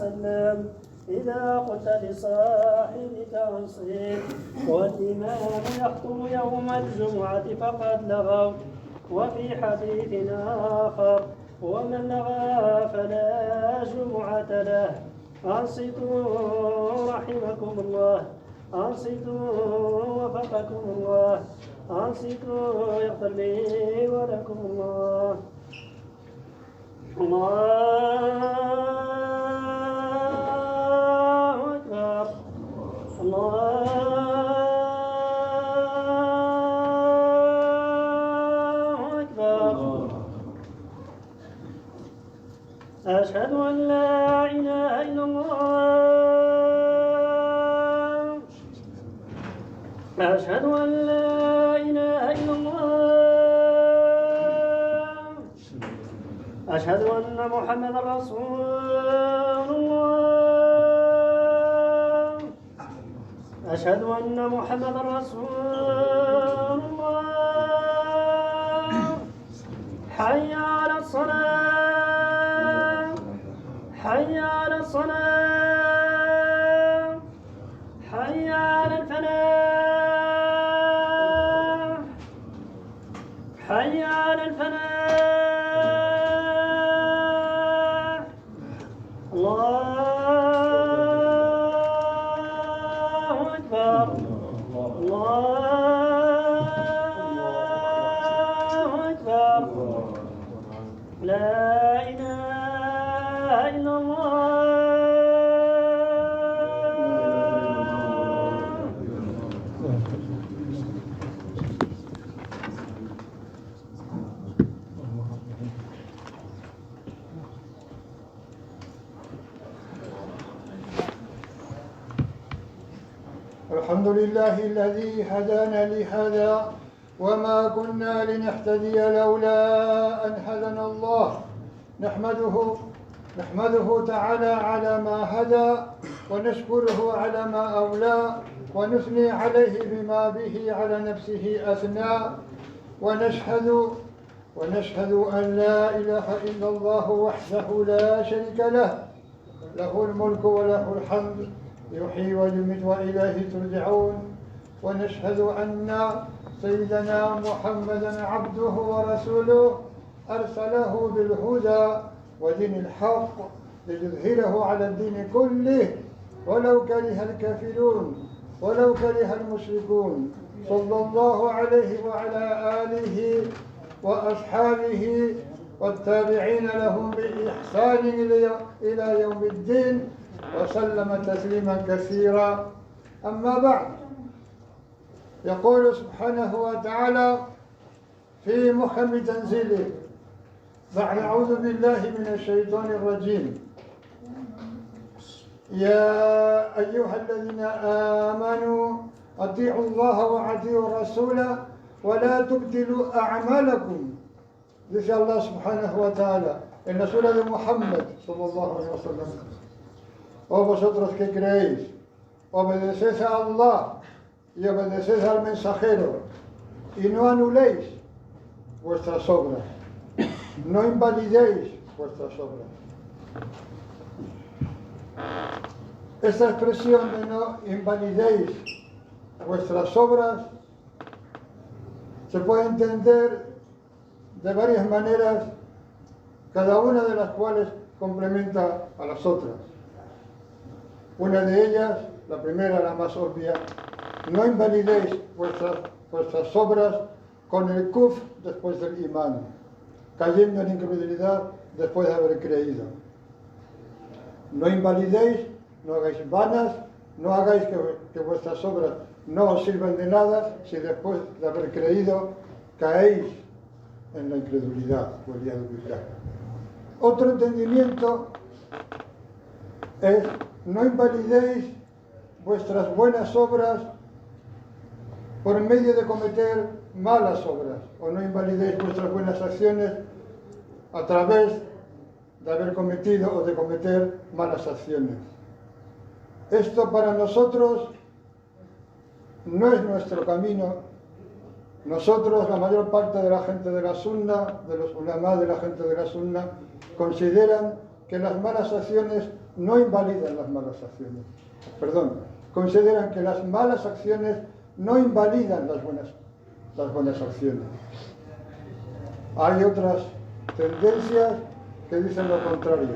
وسلم: إذا قلت لصاحبك أنصت والإمام يخطب يوم الجمعة فقد لغوت. وفي حديث آخر: ومن لغى فلا جمعة له. أنصتوا رحمكم الله، أنصتوا وفقكم الله، أنصتوا يغفر لي ولكم الله. الله أكبر، الله أكبر. أشهد أن لا إله إلا الله، أشهد أن لا إله إلا الله، أشهد أن محمدا رسول الله، أشهد أن محمدا رسول الله. حي على الصلاة، حي على الصلاة، حي على الفلاح، حي على الفلاح. الله أكبر، الله أكبر. لا إله إلا الله. الحمد لله الذي هدانا لهذا وما كنا لنهتدي لولا أن هدانا الله. نحمده تعالى على ما هدى، ونشكره على ما أولى، ونثني عليه بما به على نفسه أثنى، ونشهد أن لا إله إلا الله وحده لا شريك له، له الملك وله الحمد، يحيي ويميت وإليه ترجعون. ونشهد أن سيدنا محمدا عبده ورسوله أرسله بالهدى ودين الحق ليظهره على الدين كله ولو كره الكافرون ولو كره المشركون. صلى الله عليه وعلى آله وأصحابه والتابعين لهم بإحسان إلى يوم الدين، وسلم تسليما كثيرا. أما بعد، يقول سبحانه وتعالى في محكم تنزيله بعد أعوذ بالله من الشيطان الرجيم: يا أيها الذين آمنوا أطيعوا الله وأطيعوا الرسول ولا تبطلوا أعمالكم. Dice Allah subhanahu wa ta'ala en la sura de Muhammad sallallahu alaihi wasallam: oh vosotros que creéis, obedeced a Allah y obedeced al mensajero, y no anuléis vuestras obras, no invalidéis vuestras obras. Esta expresión de no invalidéis vuestras obras se puede entender de varias maneras, cada una de las cuales complementa a las otras. Una de ellas, la primera, la más obvia: no invalidéis vuestras obras con el kufr después del imán, cayendo en incredulidad después de haber creído. No invalidéis, no hagáis vanas, no hagáis que vuestras obras no os sirvan de nada si después de haber creído caéis en la incredulidad. Otro entendimiento es: no invalidéis vuestras buenas obras por medio de cometer malas obras, o no invalidéis vuestras buenas acciones a través de haber cometido o de cometer malas acciones. Esto para nosotros no es nuestro camino. Nosotros, la mayor parte de la gente de la Sunna, de los ulama de la gente de la Sunna, consideran que las malas acciones no invalidan las malas acciones. Perdón, consideran que las malas acciones no invalidan las buenas acciones. Hay otras tendencias que dicen lo contrario.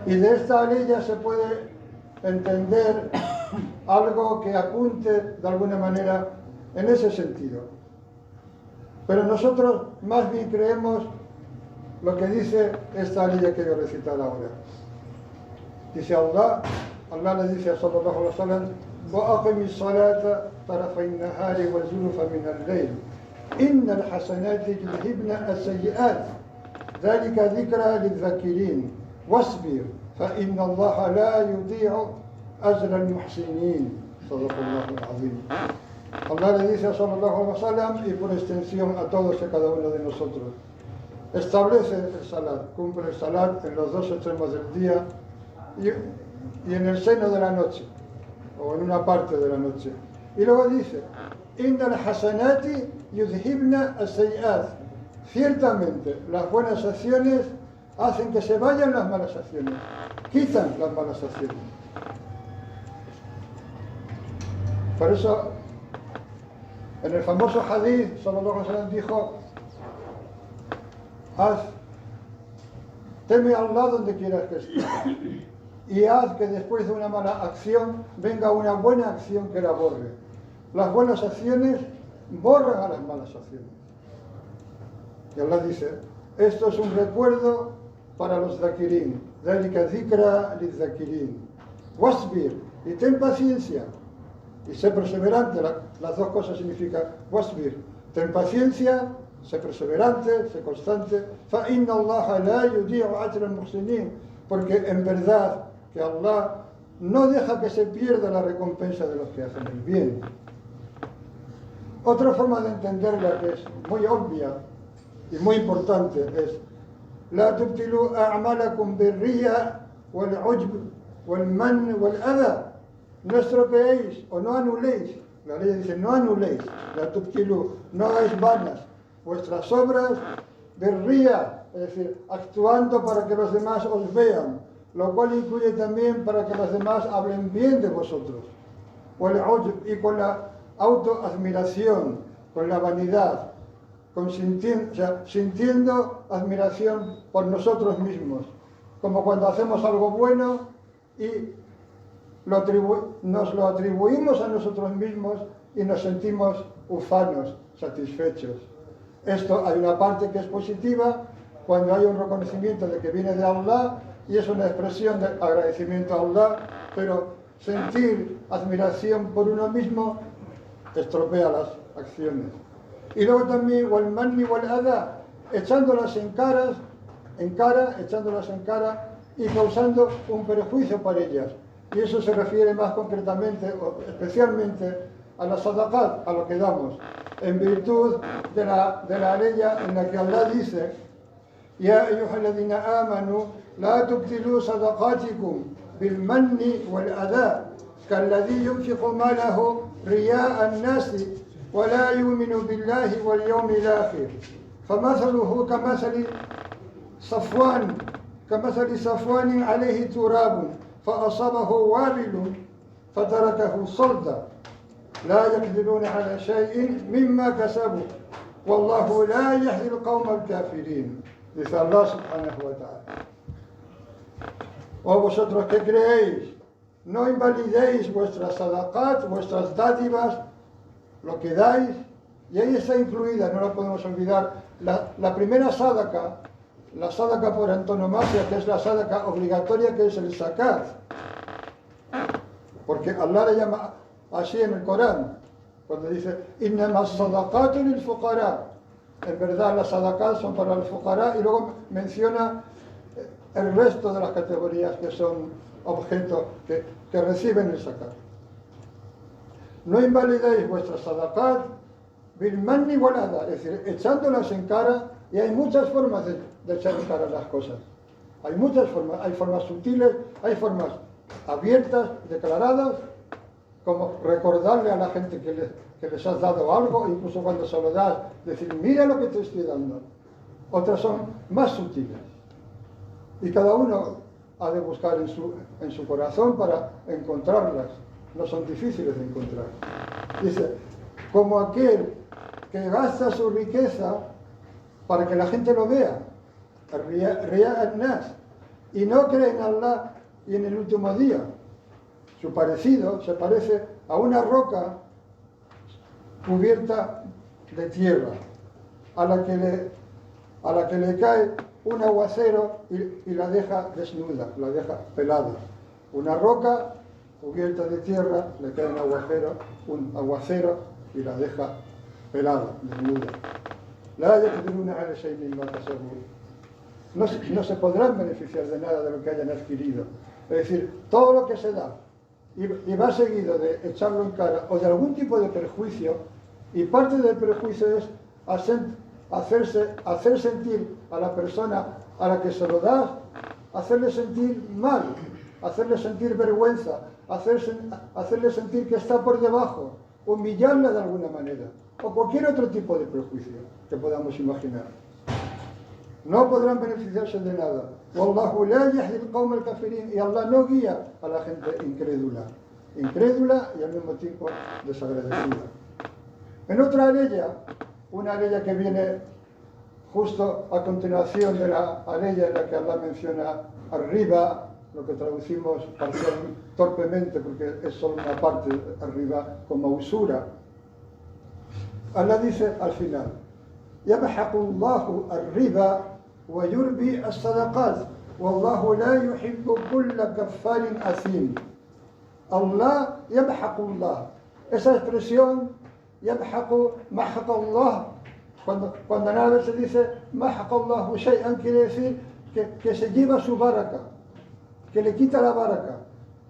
Y de esta ley ya se puede entender algo que apunte de alguna manera en ese sentido. Pero nosotros más bien creemos lo que dice esta ley que voy a recitar ahora. Dice Allah le dice a sallallahu alaihi wasallam: وَأَقِمِ الصَّلَاةَ طَرَفَيِ النَّهَارِ وَزُلُفًا مِنَ اللَّيْلِ إِنَّ الْحَسَنَاتِ يُذْهِبْنَ السَّيِّئَاتِ ذَلِكَ ذِكْرَى لِلذَّاكِرِينَ وَاصْبِرْ فَإِنَّ اللَّهَ لَا يُضِيعُ أَجْرَ الْمُحْسِنِينَ صدق الله العظيم. Allah le dice a sallallahu alaihi wasallam, y por extensión a todos y cada uno de nosotros: establece el salat, cumple el salat en los dos extremos del día y en el seno de la noche, o en una parte de la noche. Y luego dice: Inna al-hasanati yudhibna as-sayyi'at. Ciertamente, las buenas acciones hacen que se vayan las malas acciones, quitan las malas acciones. Por eso, en el famoso hadith, sallallahu alaihi wasallam dijo: teme a Allah donde quieras que estés, y haz que después de una mala acción venga una buena acción que la borre. Las buenas acciones borran a las malas acciones. Y Allah dice: esto es un recuerdo para los zakirin. Dhalika dhikra lidhakirin. Wasbir, y ten paciencia. Y sé perseverante. Las dos cosas significan wasbir. Ten paciencia, sé perseverante, sé constante. Fa inna Allah la yudi'u ajra al-muhsinin. Porque en verdad que Allah no deja que se pierda la recompensa de los que hacen el bien. Otra forma de entenderla, que es muy obvia y muy importante, es: la tubtilu a'malakum birriya wal ujb wal man wal adha. No estropeéis o no anuléis. La ley dice: no anuléis. La tubtilu, no hagáis vanas vuestras obras birriya, es decir, actuando para que los demás os vean, lo cual incluye también para que los demás hablen bien de vosotros. Wal ujb, y con la autoadmiración, con la vanidad, sintiendo admiración por nosotros mismos, como cuando hacemos algo bueno y nos lo atribuimos a nosotros mismos y nos sentimos ufanos, satisfechos. Esto, hay una parte que es positiva, cuando hay un reconocimiento de que viene de Allah, y es una expresión de agradecimiento a Allah, pero sentir admiración por uno mismo estropea las acciones. Y luego también wal manni wal adha, echándolas en cara y causando un perjuicio para ellas. Y eso se refiere más concretamente o especialmente a la sadaqat, a lo que damos, en virtud de la ley en la que Allah dice: Ya ayyuhalladhina amanu la tubtilu sadaqatikum bil manni wal adha kalladhi yunfiqu malahu riya'a an-nasi wa la yu'minu billahi wal yawmil akhir famathaluhu kamathali safwan alayhi turabun فأصابه وابل فتركه صلدا لا يقدرون على شيء مما كسبوا والله لا يهدي القوم الكافرين. Dice Allah subhanahu wa ta'ala: ¿o vosotros qué creéis? No invalidéis vuestras sadaqat, vuestras dádivas, lo que dais, y ahí está incluida, no la podemos olvidar, la primera sadaqa, la sadaqa por antonomasia, que es la sadaqa obligatoria, que es el zakat. Porque Allah le llama así en el Corán, cuando dice: innama sadaqatu lil fuqara. En verdad, las sadaqat son para el fuqara, y luego menciona el resto de las categorías que son objetos que reciben el zakat. No invalidéis vuestras sadaqat bil manni wal adha, es decir, echándolas en cara. Y hay muchas formas de echar en cara las cosas. Hay muchas formas. Hay formas sutiles, hay formas abiertas, declaradas, como recordarle a la gente que les has dado algo, incluso cuando se lo das, decir: mira lo que te estoy dando. Otras son más sutiles. Y cada uno ha de buscar en su corazón para encontrarlas. No son difíciles de encontrar. Dice, como aquel que gasta su riqueza para que la gente lo vea, Riya al-Nas, y no cree en Allah y en el último día. Su parecido se parece a una roca cubierta de tierra, a la que le cae un aguacero y la deja desnuda, la deja pelada. Una roca cubierta de tierra, le cae un aguacero y la deja pelada, desnuda. No se podrán beneficiar de nada de lo que hayan adquirido. Es decir, todo lo que se da y va seguido de echarlo en cara o de algún tipo de perjuicio, y parte del perjuicio es hacer sentir a la persona a la que se lo das, hacerle sentir mal, hacerle sentir vergüenza, hacerle sentir que está por debajo, humillarla de alguna manera, o cualquier otro tipo de perjuicio que podamos imaginar. No podrán beneficiarse de nada. Wallahu la yahdi al-qawm al-kafirin, y Allah no guía a la gente incrédula y al mismo tiempo desagradecida. En otra aleya, una aleya que viene justo a continuación de la aleya en la que Allah menciona arriba, lo que traducimos torpemente porque es solo una parte, arriba como usura. Allah dice al final, يمحق الله الربا ويربي الصدقات والله لا يحب كل كفار أثيم. Allah يمحق الله. Esa expresión محق الله, cuando a veces se dice محق الله شيئا, quiere decir que se lleva su baraka, que le quita la baraka.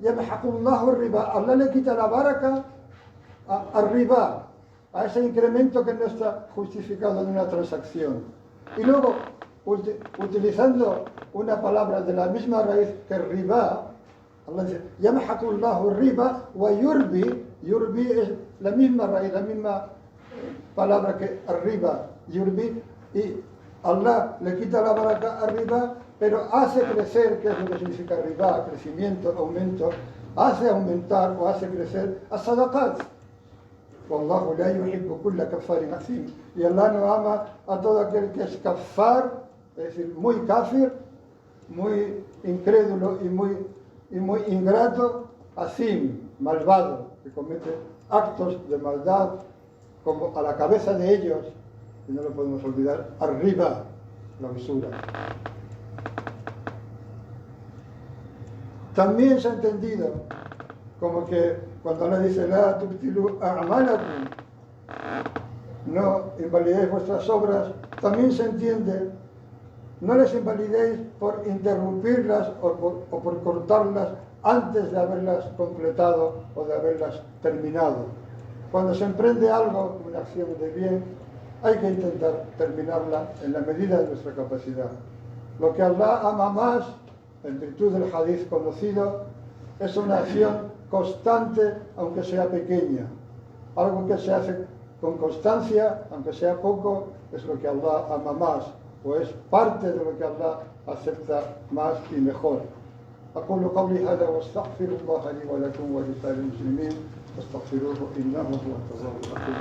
يمحق الله الربا. Allah le quita la baraka al riba, a ese incremento que no está justificado en una transacción. Y luego, utilizando una palabra de la misma raíz que riba, Allah dice, Yamhaqullahu riba wa yurbi. Yurbi es la misma raíz, la misma palabra que arriba, yurbi, y Allah le quita la baraka arriba, pero hace crecer, que es lo que significa riba, crecimiento, aumento, hace aumentar o hace crecer a sadaqat. Wallahu la yuhibbu kulla kaffarin athim. Y Allah no ama a todo aquel que es kafar, es decir, muy kafir, muy incrédulo y muy ingrato, athim, malvado, que comete actos de maldad, como a la cabeza de ellos, y no lo podemos olvidar, arriba, la usura. También se ha entendido como que cuando Allah dice la tubtilu a'malakum, no invalidéis vuestras obras, también se entiende, no les invalidéis por interrumpirlas o por cortarlas antes de haberlas completado o de haberlas terminado. Cuando se emprende algo, una acción de bien, hay que intentar terminarla en la medida de nuestra capacidad. Lo que Allah ama más, en virtud del hadith conocido, es una acción constante, aunque sea pequeña. Algo que se hace con constancia, aunque sea poco, es lo que Allah ama más, o es parte de lo que Allah acepta más y mejor. أقول قولي هذا واستغفر الله لي ولكم ولسائر المسلمين فاستغفروه إنه هو التواب الرحيم.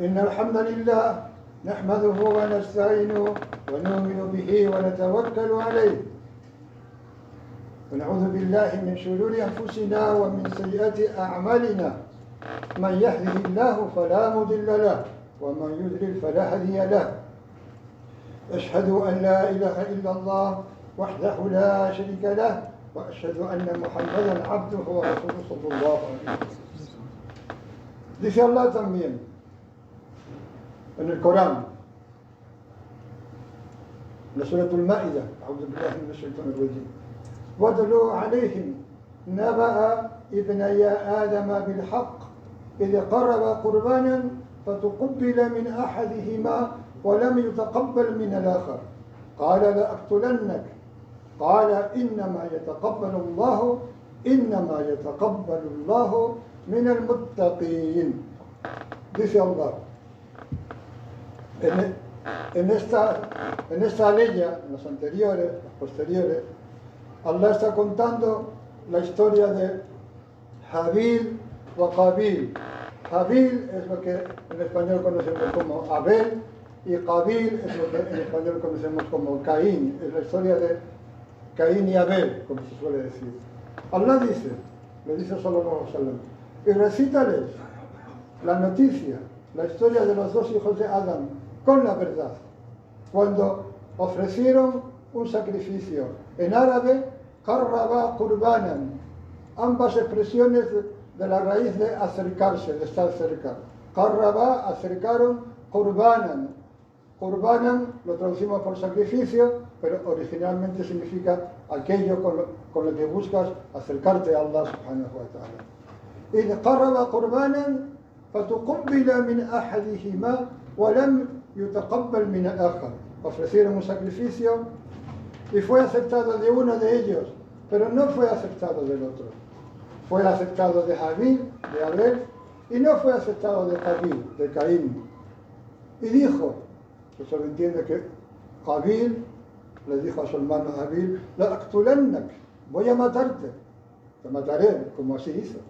إن الحمد لله نحمده ونستعينه ونؤمن به ونتوكل عليه ونعوذ بالله من شرور أنفسنا ومن سيئات أعمالنا من يهده الله فلا مضل له ومن يضلل فلا هادي له أشهد أن لا إله إلا الله وحده لا شريك له وأشهد أن محمدا عبده ورسوله صلى الله عليه وسلم. Dice Allah también en el Corán, la Surah Al-Ma'idah, أعوذ بالله من الشيطان الرجيم واتلو عليهم نبأ ابني آدم بالحق إذ قربا قربانا فتقبل من أحدهما ولم يتقبل من الآخر قال لأقتلنك قال إنما يتقبل الله من المتقين. Dice Allah, en esta ley, en las anteriores, las posteriores, Allah está contando la historia de Habil o Qabil. Habil es lo que en español conocemos como Abel y Qabil es lo que en español conocemos como Caín. Es la historia de Caín y Abel, como se suele decir. Allah dice, le dice sallallahu alaihi wasallam, y recítales la noticia, la historia de los dos hijos de Adán con la verdad, cuando ofrecieron un sacrificio. En árabe, qarraba qurbanan, ambas expresiones de la raíz de acercarse, de estar cerca. Qarraba, acercaron, qurbanan. Qurbanan lo traducimos por sacrificio, pero originalmente significa aquello con lo que buscas acercarte a Allah subhanahu wa ta'ala. إذ قرب قربانا فتقبل من أحدهما ولم يتقبل من الآخر. Ofrecieron un sacrificio y fue aceptado de uno de ellos, pero no fue aceptado del otro. Fue aceptado de Habil, de Abel, y no fue aceptado de Qabil, de Caín. Y dijo, que se entiende que Qabil le dijo a su hermano Habil, la'aqtulannak, voy a matarte, te mataré, como así hizo.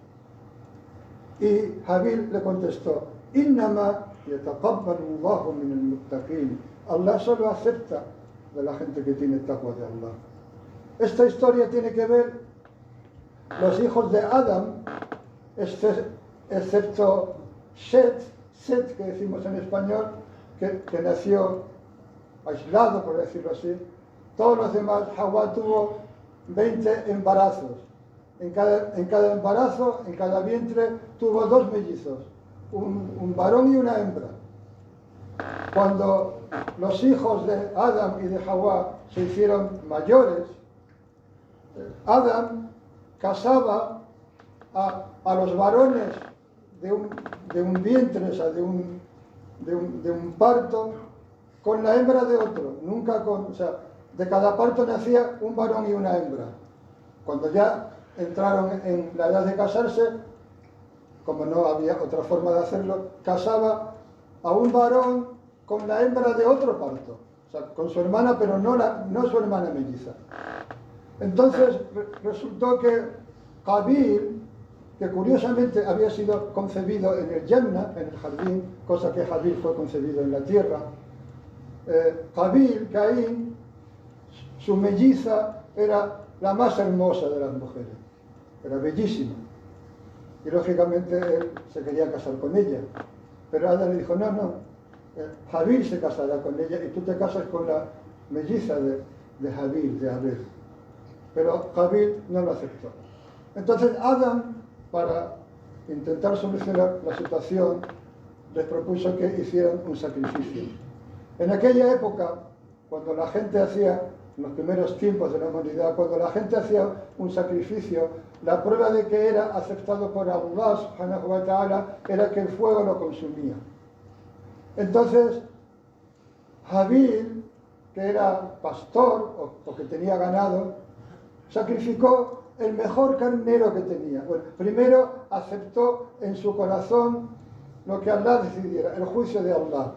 Y Habil le contestó, innama yataqabbalu Allahu min al-muttaqin. Allah solo acepta de la gente que tiene taqwa de Allah. Esta historia tiene que ver los hijos de Adán, excepto Set, que decimos en español, que nació aislado, por decirlo así. Todos los demás, Hawa tuvo 20 embarazos. En cada embarazo, en cada vientre, tuvo 2 mellizos, un varón y una hembra. Cuando los hijos de Adán y de Hawa se hicieron mayores, Adán casaba a los varones de un vientre, o sea, de un parto, con la hembra de otro. O sea, de cada parto nacía un varón y una hembra. Cuando ya entraron en la edad de casarse, como no había otra forma de hacerlo, casaba a un varón con la hembra de otro parto, o sea, con su hermana, pero no su hermana melliza. Entonces resultó que Qabil, que curiosamente había sido concebido en el Jannah, en el jardín, cosa que Habil fue concebido en la tierra, Qabil, Caín, su melliza era la más hermosa de las mujeres, era bellísima. Y lógicamente él se quería casar con ella. Pero Adán le dijo, no, Habil se casará con ella y tú te casas con la melliza de Habil, de Abel. Pero Habil no lo aceptó. Entonces Adán, para intentar solucionar la situación, les propuso que hicieran un sacrificio. En aquella época, cuando la gente hacía, en los primeros tiempos de la humanidad, cuando la gente hacía un sacrificio, la prueba de que era aceptado por Allah subhanahu wa ta'ala era que el fuego lo consumía. Entonces, Habil, que era pastor o que tenía ganado, sacrificó el mejor carnero que tenía. Bueno, primero aceptó en su corazón lo que Allah decidiera, el juicio de Allah.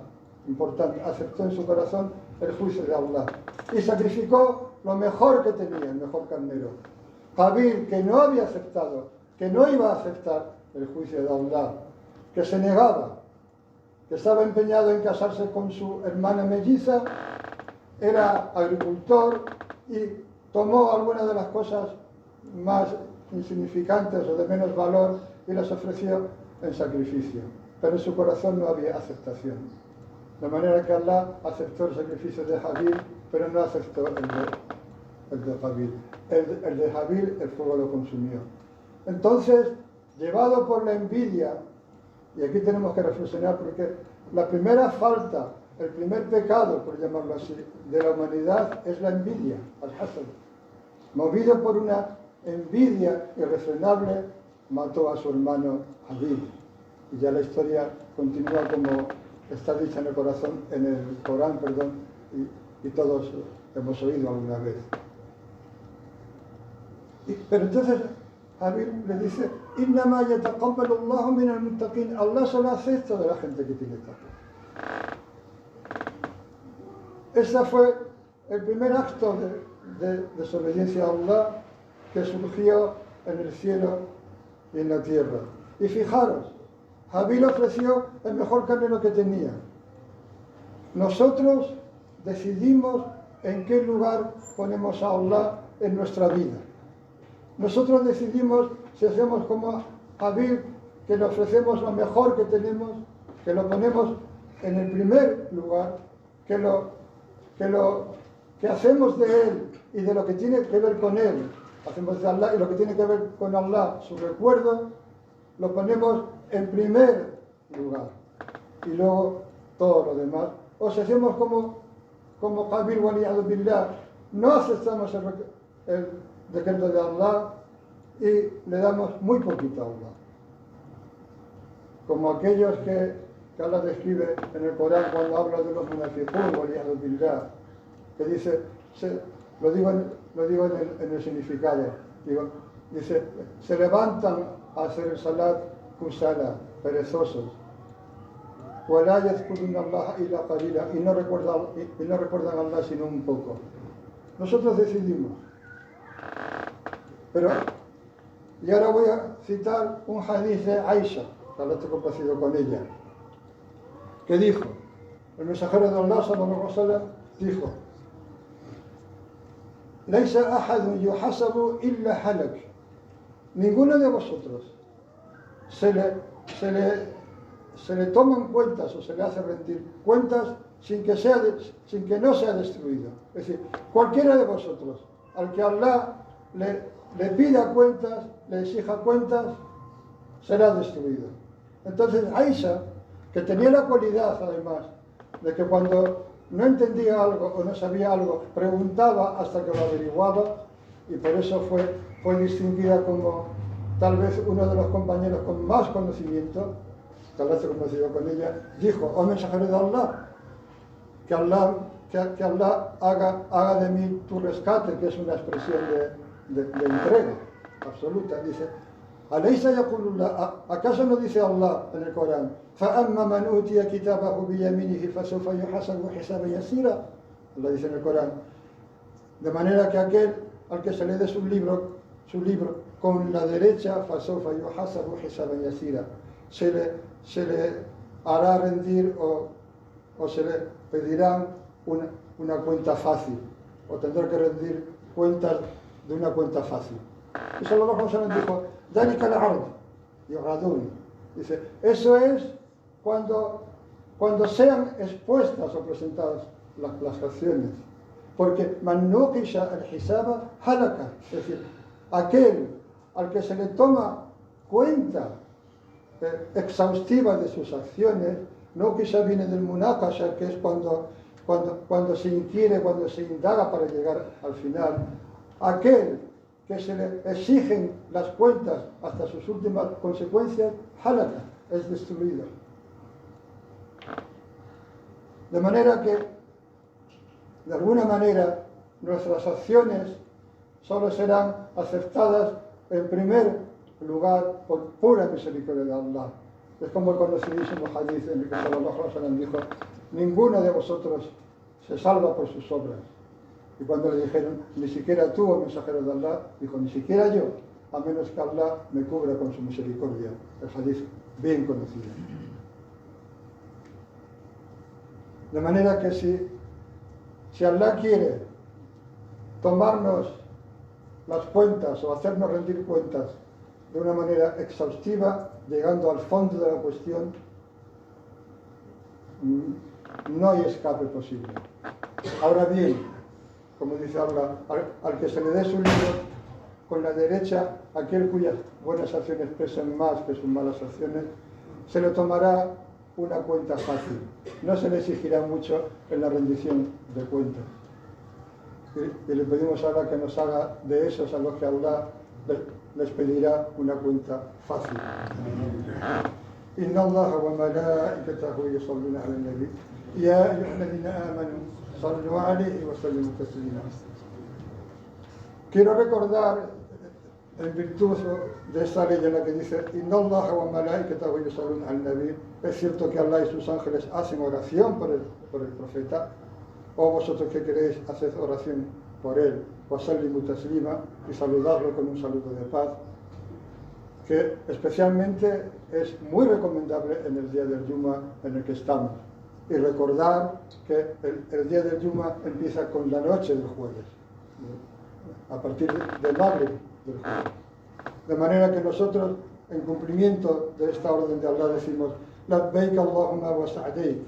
Importante, aceptó en su corazón el juicio de Allah. Y sacrificó lo mejor que tenía, el mejor carnero. Habil, que no había aceptado, que no iba a aceptar el juicio de Allah, que se negaba, que estaba empeñado en casarse con su hermana melliza, era agricultor y tomó algunas de las cosas más insignificantes o de menos valor y las ofreció en sacrificio. Pero en su corazón no había aceptación. De manera que Allah aceptó el sacrificio de Habil, pero no aceptó el de Habil. El de Habil, el fuego lo consumió. Entonces, llevado por la envidia Y aquí tenemos que reflexionar porque la primera falta, el primer pecado, por llamarlo así, de la humanidad es la envidia, al-hasad. Movido por una envidia irrefrenable, mató a su hermano Habil. Y ya la historia continúa como está dicha en el Corán, y todos hemos oído alguna vez. Pero entonces Habil le dice, Innama yataqabbalu Allahu min al-muttaqin. Allah solo acepta de la gente que tiene taqwa. Ese fue el primer acto de desobediencia a Allah que surgió en el cielo y en la tierra. Y fijaros, Habil ofreció el mejor camino que tenía. Nosotros decidimos en qué lugar ponemos a Allah en nuestra vida. Nosotros decidimos si hacemos como Habil, que le ofrecemos lo mejor que tenemos, que lo ponemos en el primer lugar, que hacemos de él y de lo que tiene que ver con él, hacemos de Allah y lo que tiene que ver con Allah, su recuerdo, lo ponemos en primer lugar. Y luego todo lo demás. O si hacemos como Habil waliyadu billah, no aceptamos el decreto de Allah y le damos muy poquito a Allah. Como aquellos que Allah describe en el Corán cuando habla de los munafiqun waliyadu billah, que dice, lo digo en el significado, dice, se levantan a hacer el salat kusala, perezosos, y no recuerdan a Allah sino un poco. Nosotros decidimos. Pero, y ahora voy a citar un hadith de Aisha, que Allah esté complacido con ella, que dijo, el mensajero de Allah, sallallahu alaihi wasallam, dijo, Laisa ahadun yuhasabu illa halak. Ninguno de vosotros se le toman cuentas o se le hace rendir cuentas sin que no sea destruido. Es decir, cualquiera de vosotros al que Allah le pida cuentas, le exija cuentas, será destruido. Entonces Aisha, que tenía la cualidad además de que cuando no entendía algo o no sabía algo, preguntaba hasta que lo averiguaba, y por eso fue distinguida como tal vez uno de los compañeros con más conocimiento, tal vez se conoció con ella, dijo, oh mensajero de Allah, que Allah haga de mí tu rescate, que es una expresión de entrega absoluta. Dice, Alaysa yaqulullah, ¿acaso no dice Allah en el Corán? فَأَمَّا مَنْ أُوتِيَ كِتَابَهُ بِيَمِينِهِ فَسَوْفَ يُحَاسَبُ حِسَابًا يَسِيرًا. Allah dice en el Corán. De manera que aquel al que se le dé su libro con la derecha, فَسَوْفَ يُحَاسَبُ حِسَابًا يَسِيرًا, se le hará rendir o se le pedirán una cuenta fácil, o tendrá que rendir cuentas de una cuenta fácil. Y Sallallahu Alaihi Wasallam dijo, ذَلِكَ الْعَرْض يُعْرَضُونَ. Dice, eso es cuando sean expuestas o presentadas las acciones. Porque man nuqisha al-hisaba halaka. Es decir, aquel al que se le toma cuenta exhaustiva de sus acciones, nuqisha viene del munaqasha, que es cuando se inquiere, cuando se indaga para llegar al final. Aquel que se le exigen las cuentas hasta sus últimas consecuencias, halaka, es destruido. De manera que, de alguna manera, nuestras acciones solo serán aceptadas en primer lugar por pura misericordia de Allah. Es como el conocidísimo hadith en el que Sallallahu Alaihi Wasallam dijo, ninguno de vosotros se salva por sus obras. Y cuando le dijeron, ni siquiera tú, oh mensajero de Allah, dijo, ni siquiera yo, a menos que Allah me cubra con su misericordia. El hadith bien conocido. De manera que si Allah quiere tomarnos las cuentas o hacernos rendir cuentas de una manera exhaustiva, llegando al fondo de la cuestión, no hay escape posible. Ahora bien, como dice Allah, al que se le dé su libro con la derecha, aquel cuyas buenas acciones pesen más que sus malas acciones, se le tomará una cuenta fácil. No se le exigirá mucho en la rendición de cuentas. Y le pedimos a Allah que nos haga de esos a los que Allah les pedirá una cuenta fácil. Inna Allah wa malaikatahu yusalluna ala nabi ya ayyuhalladhina amanu sallu alayhi wa sallimu taslima. Quiero recordar, en virtud de esta ley en la que dice Inna Allah wa malaikatahu yusalluna ala nabi, es cierto que Allah y sus ángeles hacen oración por el profeta. O vosotros que queréis, haced oración por él, wasallimu taslima, y saludarlo con un saludo de paz, que especialmente es muy recomendable en el día del Yuma en el que estamos. Y recordar que el día del Yuma empieza con la noche del jueves, a partir del Maghrib del jueves. De manera que nosotros, en cumplimiento de esta orden de Allah, decimos Labbaik Allahumma wa sa'daik,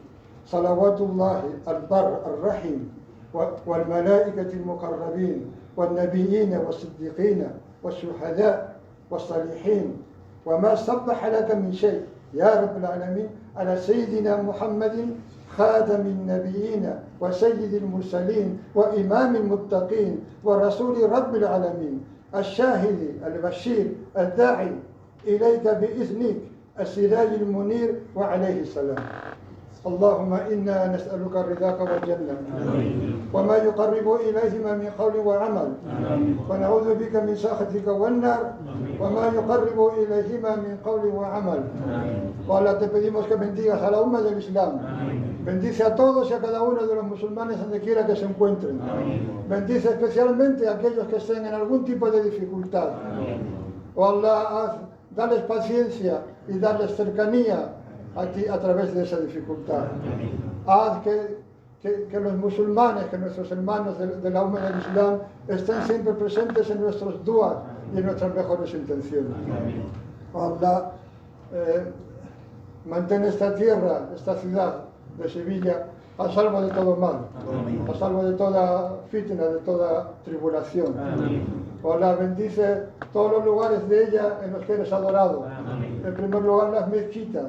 salawatullah al-bar al-rahim, والملائكة المقربين والنبيين والصديقين والشهداء والصالحين وما صبح لك من شيء يا رب العالمين على سيدنا محمد خاتم النبيين وسيد المرسلين وإمام المتقين ورسول رب العالمين الشاهد البشير الداعي إليك بإذنك السراج المنير وعليه السلام. اللهم إنا نسألك رضاك والجنة وما يقرب إليهما من قول وعمل ونعوذ بك من سخطك والنار وما يقرب إليهما من قول وعمل. Ahora te pedimos que bendigas a la umma del Islam. Bendice a todos y a cada uno de los musulmanes donde quiera que se encuentren. Bendice especialmente a aquellos que estén en algún tipo de dificultad. Oh Allah, dales paciencia y darles cercanía a ti a través de esa dificultad. Haz que los musulmanes, que nuestros hermanos de la umma del Islam estén siempre presentes en nuestros duas y en nuestras mejores intenciones. Allah, mantén esta tierra, esta ciudad de Sevilla a salvo de todo mal, a salvo de toda fitna, de toda tribulación. Allah, bendice todos los lugares de ella en los que eres adorado. En primer lugar, las mezquitas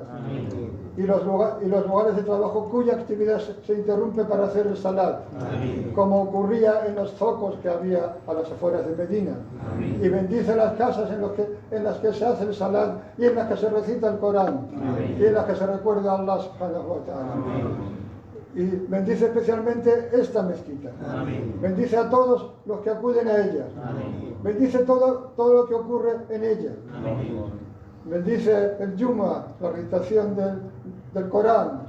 y los lugares de trabajo cuya actividad se interrumpe para hacer el salat, como ocurría en los zocos que había a las afueras de Medina. Y bendice las casas en las que se hace el salat y en las que se recita el Corán y en las que se recuerda a Allah subhanahu wa ta'ala. Y bendice especialmente esta mezquita. Bendice a todos los que acuden a ella. Bendice todo lo que ocurre en ella. Bendice el Yuma, la recitación del Corán,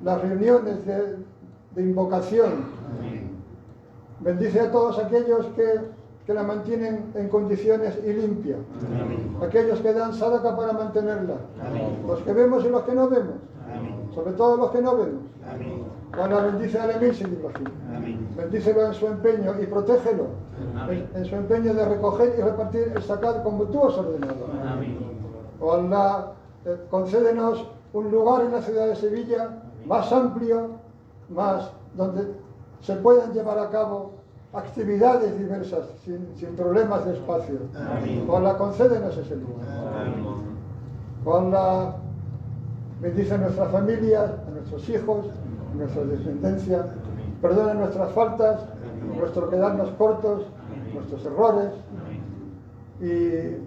las reuniones de invocación. Bendice a todos aquellos que la mantienen en condiciones y limpia. Aquellos que dan sadaqa para mantenerla. Los que vemos y los que no vemos. Sobre todo los que no vemos. Ahora bendice al Emir Sayyid Ibrahim. Bendícelo en su empeño y protégelo en su empeño de recoger y repartir el zakat como tú has ordenado. O Allah, concédenos un lugar en la ciudad de Sevilla más amplio, más donde se puedan llevar a cabo actividades diversas sin problemas de espacio. O Allah, concédenos ese lugar. O Allah, bendice a nuestras familias, a nuestros hijos, a nuestra descendencia. Perdona nuestras faltas, nuestro quedarnos cortos, nuestros errores. Y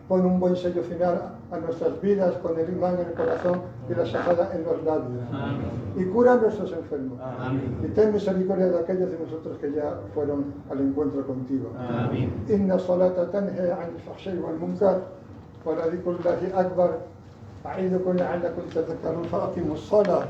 pon un buen sello final a nuestras vidas con el imán en el corazón y la shahada en los labios. Y cura a nuestros enfermos. Y ten misericordia de aquellos de nosotros que ya fueron al encuentro contigo. Inna salata tanha an al-fahsha'i wal-munkar wa la dhikrullahi akbar. أعيذكم لعلكم تذكرون فأقيموا الصلاة